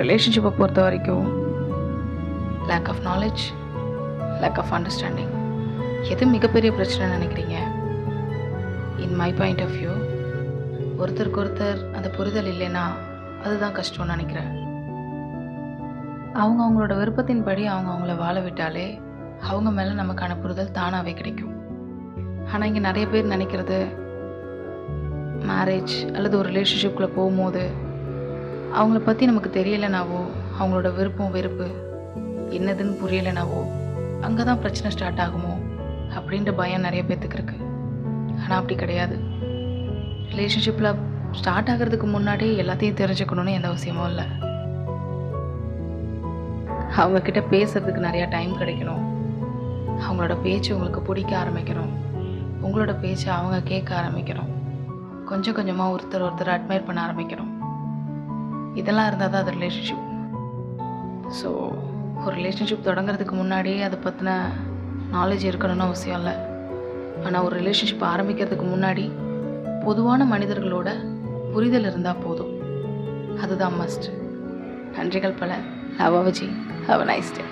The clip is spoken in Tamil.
ரிலேஷன்ஷிப்பை பொறுத்த வரைக்கும் lack of knowledge, lack of understanding எது மிகப்பெரிய பிரச்சனைன்னு நினைக்கிறீங்க? In my point of view, ஒருத்தருக்கு ஒருத்தர் அந்த புரிதல் இல்லைன்னா அதுதான் கஷ்டம்னு நினைக்கிறேன். அவங்களோட விருப்பத்தின்படி அவங்கள வாழ விட்டாலே அவங்க மேலே நமக்கான புரிதல் தானாகவே கிடைக்கும். ஆனால் இங்கே நிறைய பேர் நினைக்கிறது, மேரேஜ் அல்லது ஒரு ரிலேஷன்ஷிப்குள்ளே போகும்போது அவங்கள பற்றி நமக்கு தெரியலைனாவோ, அவங்களோட விருப்பம் வெறுப்பு என்னதுன்னு புரியலைனாவோ அங்கே தான் பிரச்சனை ஸ்டார்ட் ஆகுமோ அப்படின்ற பயம் நிறைய பேர்த்துக்கு இருக்குது. ஆனால் அப்படி கிடையாது. ரிலேஷன்ஷிப்பில் ஸ்டார்ட் ஆகிறதுக்கு முன்னாடி எல்லாத்தையும் தெரிஞ்சுக்கணுன்னு எந்த அவசியமும் இல்லை. அவங்கக்கிட்ட பேசுகிறதுக்கு நிறையா டைம் கிடைக்கணும். அவங்களோட பேச்சு உங்களுக்கு பிடிக்க ஆரம்பிக்கணும். உங்களோட பேச்சை அவங்க கேட்க ஆரம்பிக்கணும். கொஞ்சம் கொஞ்சமாக ஒருத்தர் அட்மையர் பண்ண ஆரம்பிக்கணும். இதெல்லாம் இருந்தால் தான் அது ரிலேஷன்ஷிப். ஸோ ஒரு ரிலேஷன்ஷிப் தொடங்குறதுக்கு முன்னாடி அதை பற்றின நாலேஜ் இருக்கணும்னு அவசியம் இல்லை. ஆனால் ஒரு ரிலேஷன்ஷிப் ஆரம்பிக்கிறதுக்கு முன்னாடி பொதுவான மனிதர்களோட புரிதல் இருந்தால் போதும். அதுதான் மஸ்ட். நன்றிகள் பல. Love Viji. Have a nice day.